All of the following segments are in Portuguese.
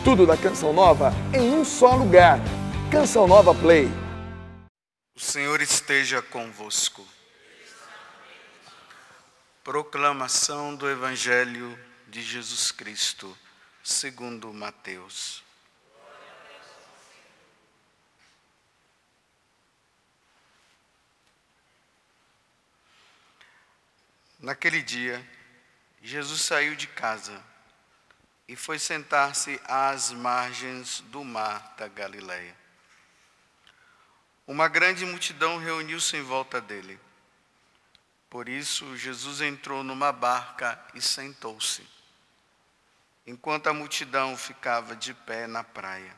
Tudo da Canção Nova em um só lugar. Canção Nova Play. O Senhor esteja convosco. Proclamação do Evangelho de Jesus Cristo, segundo Mateus. Naquele dia, Jesus saiu de casa e foi sentar-se às margens do mar da Galileia. Uma grande multidão reuniu-se em volta dele. Por isso, Jesus entrou numa barca e sentou-se, enquanto a multidão ficava de pé na praia.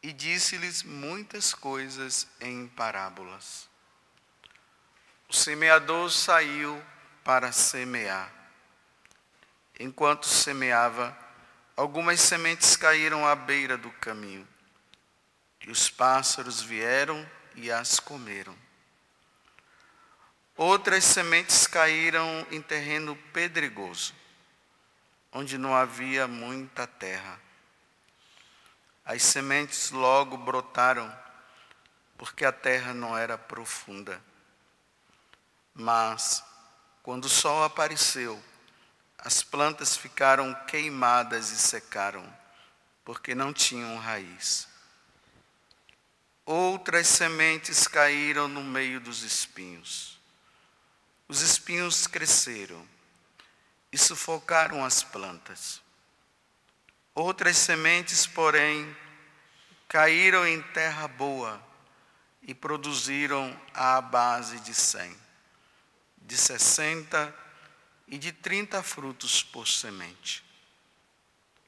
E disse-lhes muitas coisas em parábolas. O semeador saiu para semear. Enquanto semeava, algumas sementes caíram à beira do caminho, e os pássaros vieram e as comeram. Outras sementes caíram em terreno pedregoso, onde não havia muita terra. As sementes logo brotaram, porque a terra não era profunda. Mas, quando o sol apareceu, as plantas ficaram queimadas e secaram, porque não tinham raiz. Outras sementes caíram no meio dos espinhos. Os espinhos cresceram e sufocaram as plantas. Outras sementes, porém, caíram em terra boa e produziram à base de 100, de 60 e de 30 frutos por semente.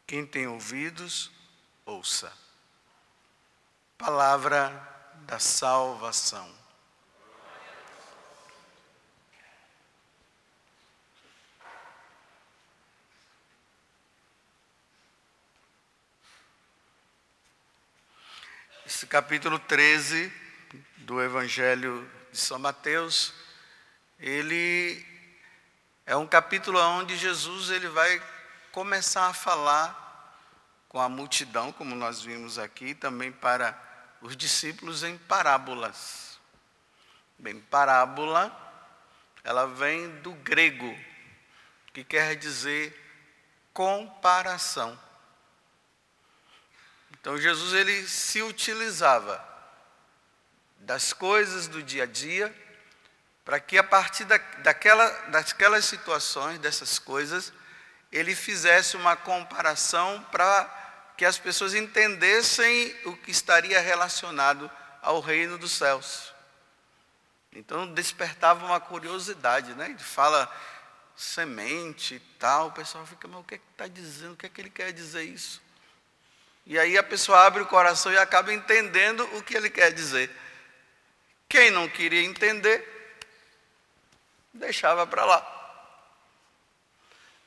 Quem tem ouvidos, ouça. Palavra da salvação. Esse capítulo 13 do Evangelho de São Mateus, ele é um capítulo onde Jesus ele vai começar a falar com a multidão, como nós vimos aqui, também para os discípulos em parábolas. Bem, parábola, ela vem do grego, que quer dizer comparação. Então Jesus ele se utilizava das coisas do dia a dia, para que a partir daquelas situações, dessas coisas, ele fizesse uma comparação para que as pessoas entendessem o que estaria relacionado ao reino dos céus. Então despertava uma curiosidade, né? Ele fala semente e tal, o pessoal fica, mas o que é que está dizendo? O que é que ele quer dizer isso? E aí a pessoa abre o coração e acaba entendendo o que ele quer dizer. Quem não queria entender, deixava para lá.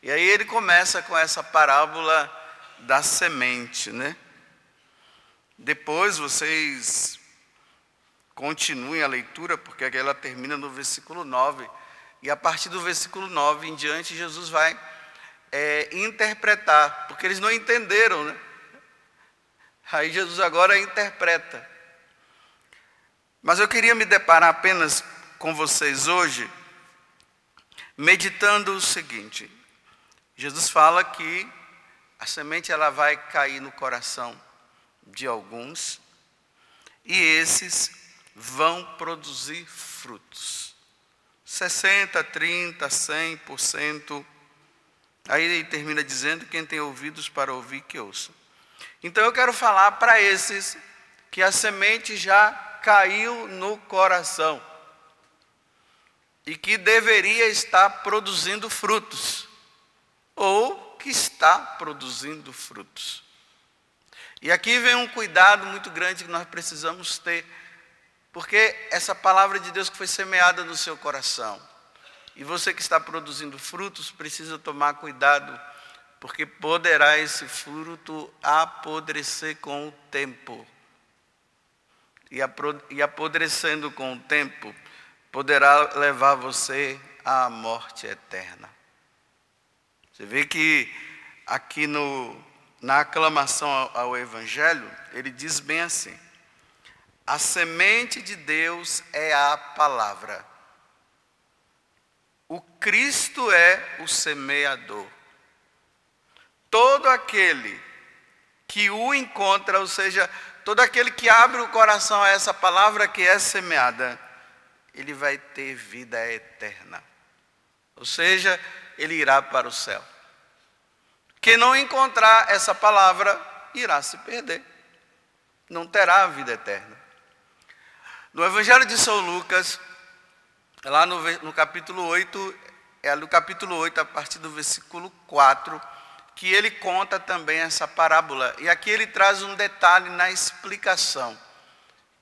E aí ele começa com essa parábola da semente, né? Depois vocês continuem a leitura, porque ela termina no versículo 9. E a partir do versículo 9 em diante, Jesus vai interpretar, porque eles não entenderam, né? Aí Jesus agora interpreta. Mas eu queria me deparar apenas com vocês hoje, meditando o seguinte. Jesus fala que a semente ela vai cair no coração de alguns e esses vão produzir frutos. 60, 30, 100%. Aí ele termina dizendo, quem tem ouvidos para ouvir, que ouça. Então eu quero falar para esses que a semente já caiu no coração e que deveria estar produzindo frutos, ou que está produzindo frutos. E aqui vem um cuidado muito grande que nós precisamos ter, porque essa palavra de Deus que foi semeada no seu coração, e você que está produzindo frutos, precisa tomar cuidado, porque poderá esse fruto apodrecer com o tempo. E apodrecendo com o tempo, poderá levar você à morte eterna. Você vê que aqui no na aclamação ao Evangelho, ele diz bem assim: a semente de Deus é a palavra. O Cristo é o semeador. Todo aquele que o encontra, ou seja, todo aquele que abre o coração a essa palavra que é semeada, ele vai ter vida eterna. Ou seja, ele irá para o céu. Quem não encontrar essa palavra, irá se perder. Não terá a vida eterna. No Evangelho de São Lucas, lá no capítulo 8, no capítulo 8, a partir do versículo 4, que ele conta também essa parábola. E aqui ele traz um detalhe na explicação,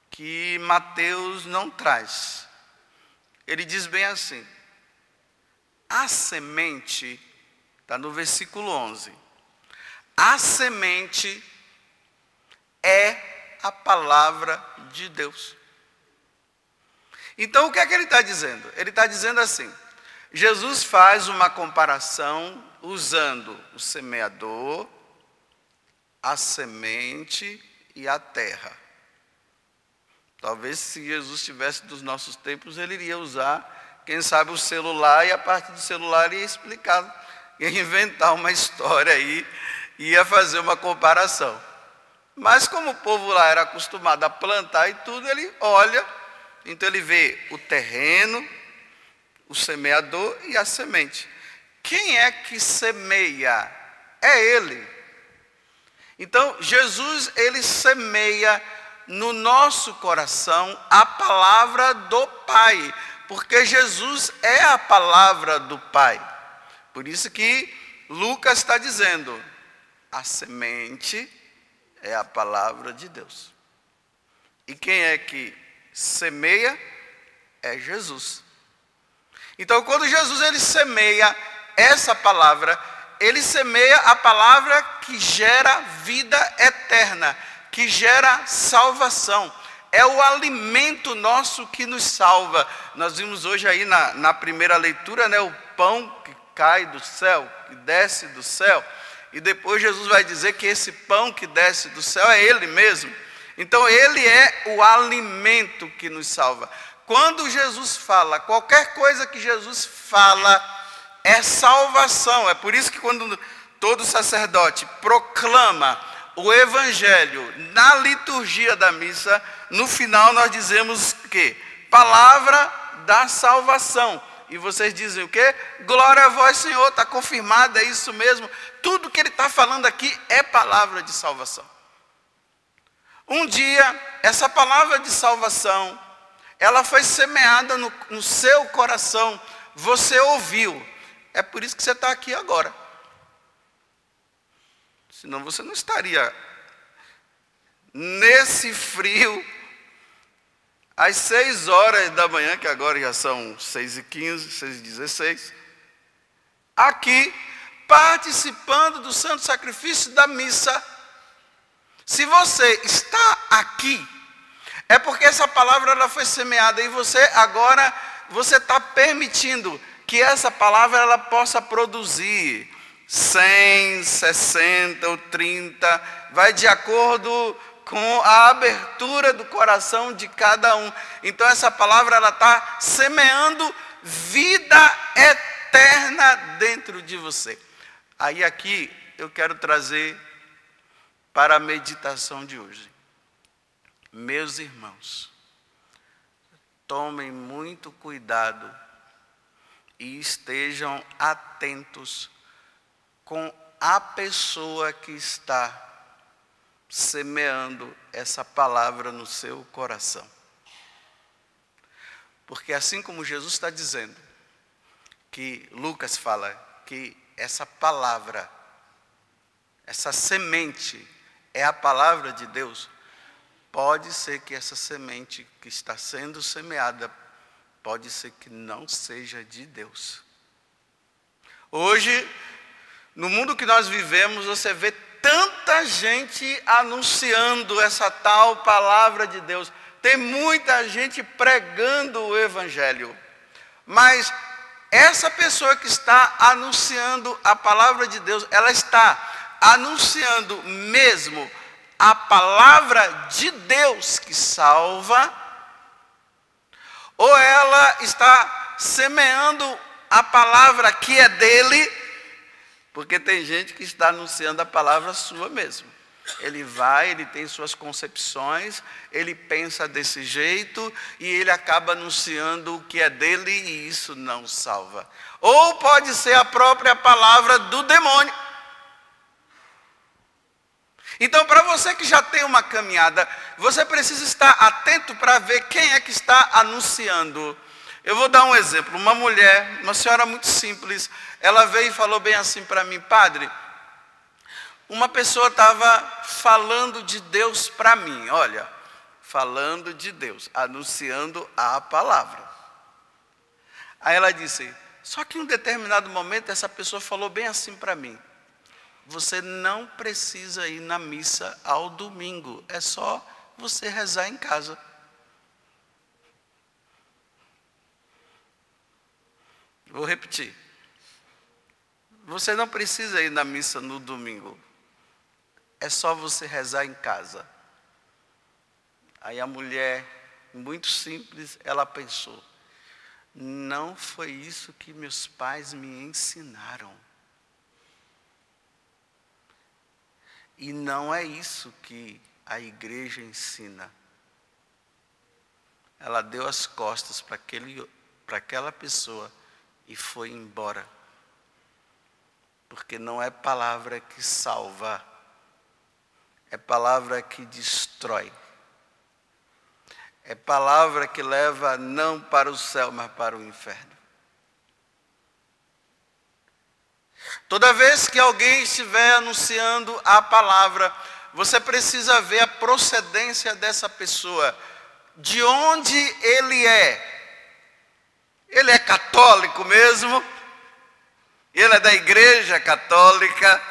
que Mateus não traz. Ele diz bem assim: a semente, está no versículo 11, a semente é a palavra de Deus. Então o que é que ele está dizendo? Ele está dizendo assim: Jesus faz uma comparação usando o semeador, a semente e a terra. Talvez se Jesus estivesse dos nossos tempos, ele iria usar, quem sabe, o celular, e a partir do celular ia explicar, ia inventar uma história aí, ia fazer uma comparação. Mas como o povo lá era acostumado a plantar e tudo, ele olha, então ele vê o terreno, o semeador e a semente. Quem é que semeia? É ele. Então, Jesus, ele semeia no nosso coração a palavra do Pai, porque Jesus é a palavra do Pai. Por isso que Lucas está dizendo: a semente é a palavra de Deus. E quem é que semeia? É Jesus. Então, quando Jesus ele semeia essa palavra, ele semeia a palavra que gera vida eterna, que gera salvação. É o alimento nosso que nos salva. Nós vimos hoje aí na primeira leitura, né, o pão que cai do céu, que desce do céu. E depois Jesus vai dizer que esse pão que desce do céu é Ele mesmo. Então ele é o alimento que nos salva. Quando Jesus fala, qualquer coisa que Jesus fala é salvação. É por isso que quando todo sacerdote proclama o Evangelho na liturgia da missa, no final nós dizemos que palavra da salvação. E vocês dizem o quê? Glória a vós, Senhor, está confirmado, é isso mesmo. Tudo que ele está falando aqui é palavra de salvação. Um dia, essa palavra de salvação, ela foi semeada no seu coração, você ouviu. É por isso que você está aqui agora. Senão você não estaria nesse frio, às 6 horas da manhã, que agora já são 6h15, 6h16, aqui, participando do santo sacrifício da missa. Se você está aqui, é porque essa palavra ela foi semeada e você agora, você está permitindo que essa palavra ela possa produzir 100, 60 ou 30, vai de acordo com a abertura do coração de cada um. Então essa palavra ela está semeando vida eterna dentro de você. Aí aqui eu quero trazer para a meditação de hoje. Meus irmãos, tomem muito cuidado e estejam atentos com a pessoa que está semeando essa palavra no seu coração. Porque assim como Jesus está dizendo, que Lucas fala que essa palavra, essa semente é a palavra de Deus, pode ser que essa semente que está sendo semeada, pode ser que não seja de Deus. Hoje, no mundo que nós vivemos, você vê tanta gente anunciando essa tal palavra de Deus. Tem muita gente pregando o Evangelho. Mas essa pessoa que está anunciando a palavra de Deus, ela está anunciando mesmo a palavra de Deus que salva, ou ela está semeando a palavra que é dele, porque tem gente que está anunciando a palavra sua mesmo. Ele vai, ele tem suas concepções, ele pensa desse jeito e ele acaba anunciando o que é dele e isso não salva. Ou pode ser a própria palavra do demônio. Então, para você que já tem uma caminhada, você precisa estar atento para ver quem é que está anunciando. Eu vou dar um exemplo. Uma mulher, uma senhora muito simples, ela veio e falou bem assim para mim: padre, uma pessoa estava falando de Deus para mim, olha, falando de Deus, anunciando a palavra. Aí ela disse, só que em um determinado momento essa pessoa falou bem assim para mim: você não precisa ir na missa ao domingo, é só você rezar em casa. Vou repetir. Você não precisa ir na missa no domingo. É só você rezar em casa. Aí a mulher, muito simples, ela pensou: não foi isso que meus pais me ensinaram. E não é isso que a igreja ensina. Ela deu as costas para aquela pessoa e foi embora. Porque não é palavra que salva, é palavra que destrói. É palavra que leva não para o céu, mas para o inferno. Toda vez que alguém estiver anunciando a palavra, você precisa ver a procedência dessa pessoa. De onde ele é? Ele é católico mesmo? Ele é da igreja católica?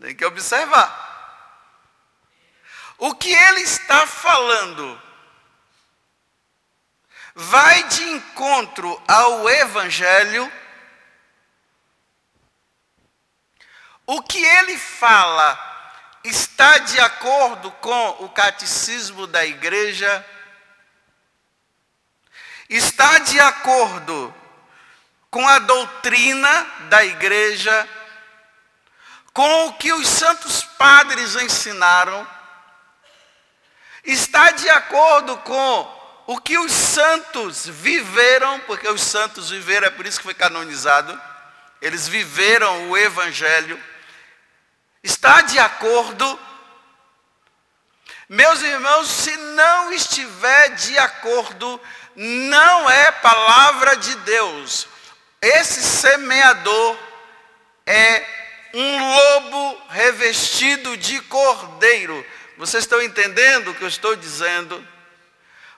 Tem que observar. O que ele está falando vai de encontro ao Evangelho? O que ele fala está de acordo com o catecismo da igreja? Está de acordo com a doutrina da igreja? Com o que os santos padres ensinaram? Está de acordo com o que os santos viveram? Porque os santos viveram, é por isso que foi canonizado. Eles viveram o Evangelho. Está de acordo? Meus irmãos, se não estiver de acordo, não é palavra de Deus. Esse semeador é um lobo revestido de cordeiro. Vocês estão entendendo o que eu estou dizendo?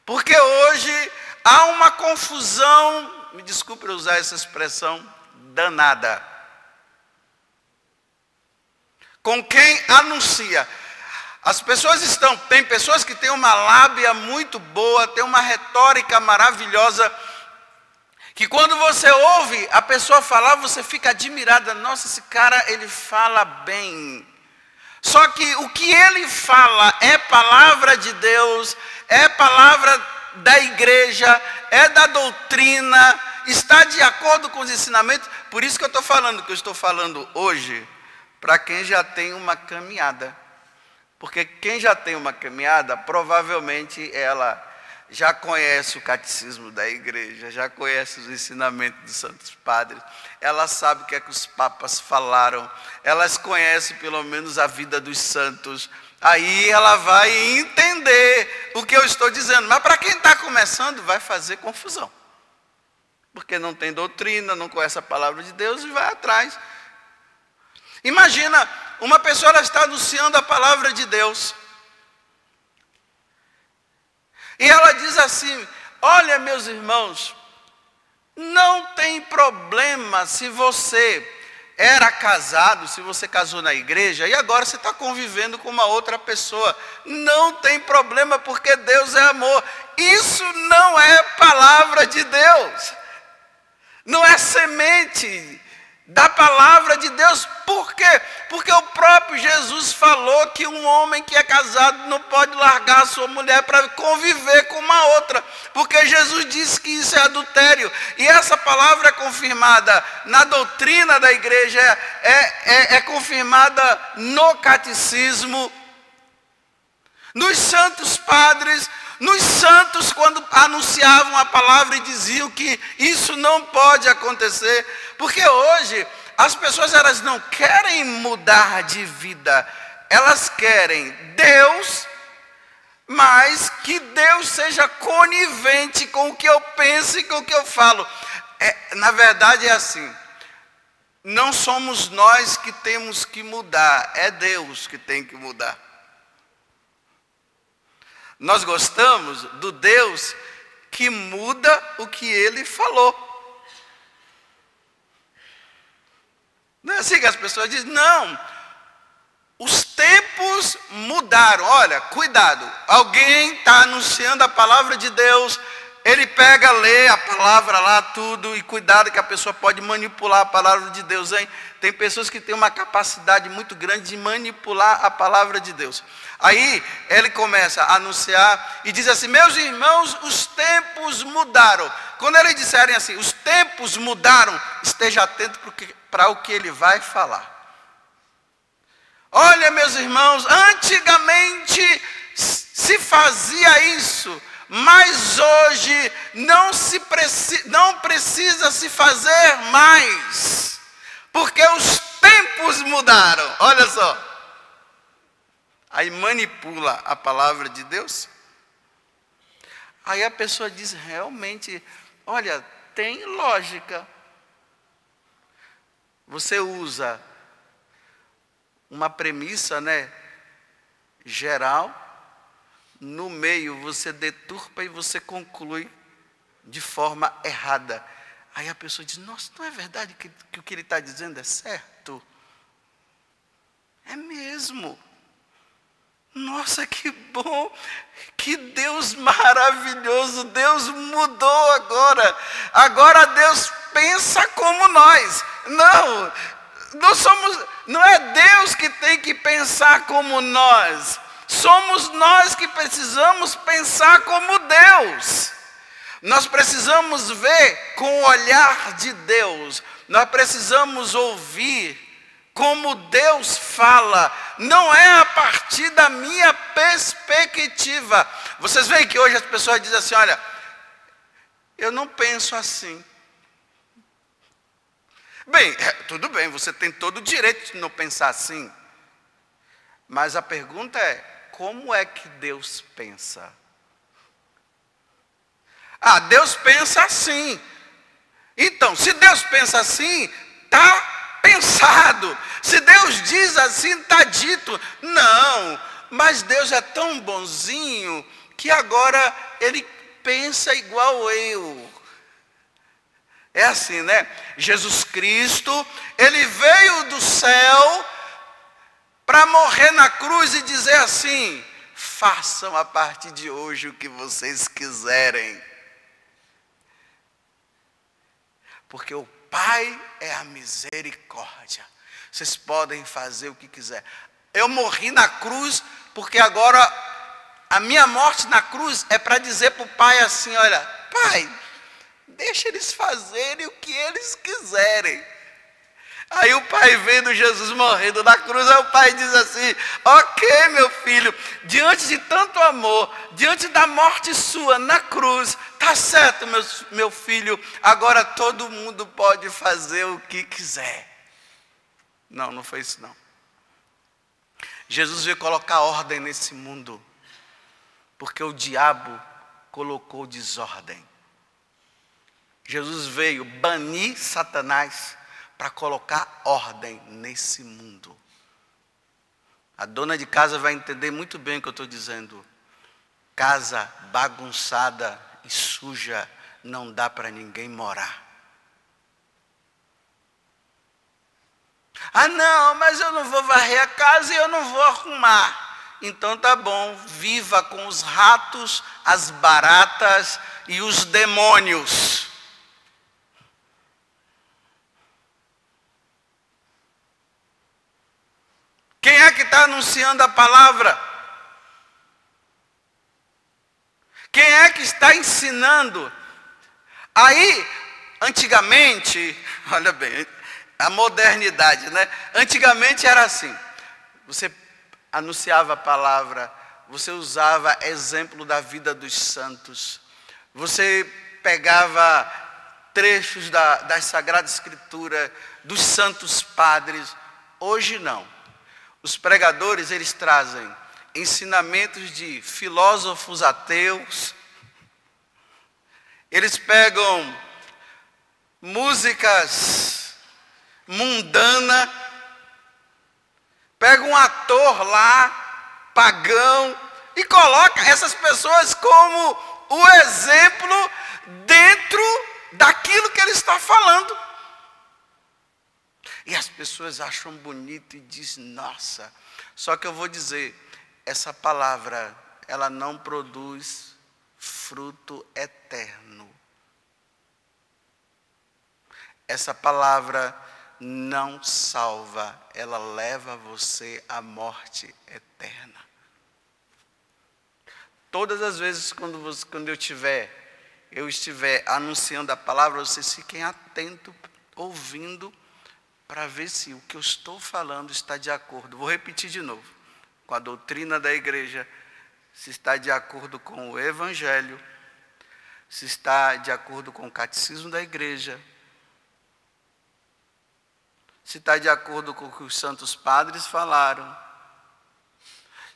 Porque hoje há uma confusão, me desculpe usar essa expressão, danada, com quem anuncia. As pessoas tem pessoas que têm uma lábia muito boa, têm uma retórica maravilhosa, que quando você ouve a pessoa falar, você fica admirada. Nossa, esse cara, ele fala bem. Só que o que ele fala é palavra de Deus, é palavra da igreja, é da doutrina, está de acordo com os ensinamentos. Por isso que eu estou falando, que eu estou falando hoje, para quem já tem uma caminhada. Porque quem já tem uma caminhada, provavelmente ela já conhece o catecismo da igreja, já conhece os ensinamentos dos santos padres, ela sabe o que é que os papas falaram, elas conhecem pelo menos a vida dos santos, aí ela vai entender o que eu estou dizendo. Mas para quem está começando, vai fazer confusão, porque não tem doutrina, não conhece a palavra de Deus e vai atrás. Imagina, uma pessoa ela está anunciando a palavra de Deus, e ela diz assim: olha, meus irmãos, não tem problema se você era casado, se você casou na igreja e agora você está convivendo com uma outra pessoa. Não tem problema, porque Deus é amor. Isso não é palavra de Deus. Não é semente da palavra de Deus. Por quê? Porque o próprio Jesus falou que um homem que é casado não pode largar a sua mulher para conviver com uma outra, porque Jesus disse que isso é adultério. E essa palavra é confirmada na doutrina da igreja, é confirmada no catecismo, nos santos padres, nos santos, quando anunciavam a palavra e diziam que isso não pode acontecer. Porque hoje as pessoas, elas não querem mudar de vida, elas querem Deus, mas que Deus seja conivente com o que eu penso e com o que eu falo. Na verdade é assim, não somos nós que temos que mudar, é Deus que tem que mudar. Nós gostamos do Deus que muda o que Ele falou. Não é assim que as pessoas dizem? Não. Os tempos mudaram. Olha, cuidado. Alguém está anunciando a palavra de Deus. Ele pega, lê a palavra lá, tudo. E cuidado que a pessoa pode manipular a palavra de Deus, hein? Tem pessoas que têm uma capacidade muito grande de manipular a palavra de Deus. Aí ele começa a anunciar e diz assim: meus irmãos, os tempos mudaram. Quando eles disserem assim, os tempos mudaram, esteja atento para o que ele vai falar. Olha, meus irmãos, antigamente se fazia isso, mas hoje não precisa se fazer mais, porque os tempos mudaram. Olha só. Aí manipula a palavra de Deus. Aí a pessoa diz, realmente, olha, tem lógica. Você usa uma premissa, né, geral, no meio você deturpa e você conclui de forma errada. Aí a pessoa diz, nossa, não é verdade que o que ele está dizendo é certo? É mesmo. Nossa, que bom, que Deus maravilhoso, Deus mudou agora. Agora Deus pensa como nós. Não é Deus que tem que pensar como nós. Somos nós que precisamos pensar como Deus. Nós precisamos ver com o olhar de Deus. Nós precisamos ouvir como Deus fala, não é a partir da minha perspectiva. Vocês veem que hoje as pessoas dizem assim, olha, eu não penso assim. Bem, tudo bem, você tem todo o direito de não pensar assim. Mas a pergunta é, como é que Deus pensa? Ah, Deus pensa assim. Então, se Deus pensa assim, está pensado. Se Deus diz assim, está dito. Não, mas Deus é tão bonzinho que agora Ele pensa igual eu. É assim, né? Jesus Cristo, Ele veio do céu para morrer na cruz e dizer assim, façam a partir de hoje o que vocês quiserem. Porque o Pai é a misericórdia. Vocês podem fazer o que quiser. Eu morri na cruz, porque agora a minha morte na cruz é para dizer para o Pai assim, olha, Pai, deixa eles fazerem o que eles quiserem. Aí o Pai vendo Jesus morrendo na cruz, aí o Pai diz assim, ok, meu filho, diante de tanto amor, diante da morte sua na cruz, tá certo, meu filho, agora todo mundo pode fazer o que quiser. Não foi isso não. Jesus veio colocar ordem nesse mundo, porque o diabo colocou desordem. Jesus veio banir Satanás para colocar ordem nesse mundo. A dona de casa vai entender muito bem o que eu estou dizendo. Casa bagunçada e suja não dá para ninguém morar. Ah não, mas eu não vou varrer a casa e eu não vou arrumar. Então tá bom, viva com os ratos, as baratas e os demônios. está anunciando a palavra? Quem é que está ensinando? Aí, antigamente, olha bem, a modernidade, né? Antigamente era assim, você anunciava a palavra, você usava exemplo da vida dos santos, você pegava trechos das Sagradas Escrituras, dos santos padres. Hoje não. Os pregadores, eles trazem ensinamentos de filósofos ateus, eles pegam músicas mundanas, pegam um ator lá, pagão, e coloca essas pessoas como o exemplo dentro daquilo que ele está falando. E as pessoas acham bonito e dizem, nossa. Só que eu vou dizer, essa palavra, ela não produz fruto eterno. Essa palavra não salva, ela leva você à morte eterna. Todas as vezes quando eu estiver anunciando a palavra, vocês fiquem atentos, ouvindo, para ver se o que eu estou falando está de acordo. Vou repetir de novo. Com a doutrina da igreja, se está de acordo com o evangelho, se está de acordo com o catecismo da igreja, se está de acordo com o que os santos padres falaram.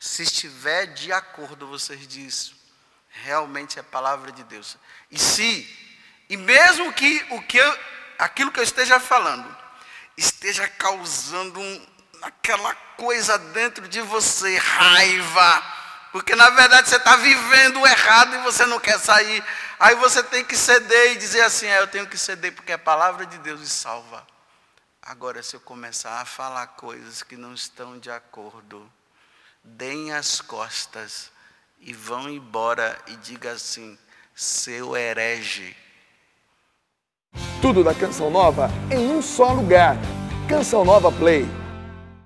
Se estiver de acordo, vocês dizem, realmente é palavra de Deus. E mesmo que aquilo que eu esteja falando esteja causando aquela coisa dentro de você, raiva, porque na verdade você está vivendo o errado e você não quer sair, aí você tem que ceder e dizer assim, eu tenho que ceder porque a palavra de Deus me salva. Agora, se eu começar a falar coisas que não estão de acordo, deem as costas e vão embora e diga assim, seu herege. Tudo da Canção Nova em um só lugar. Canção Nova Play.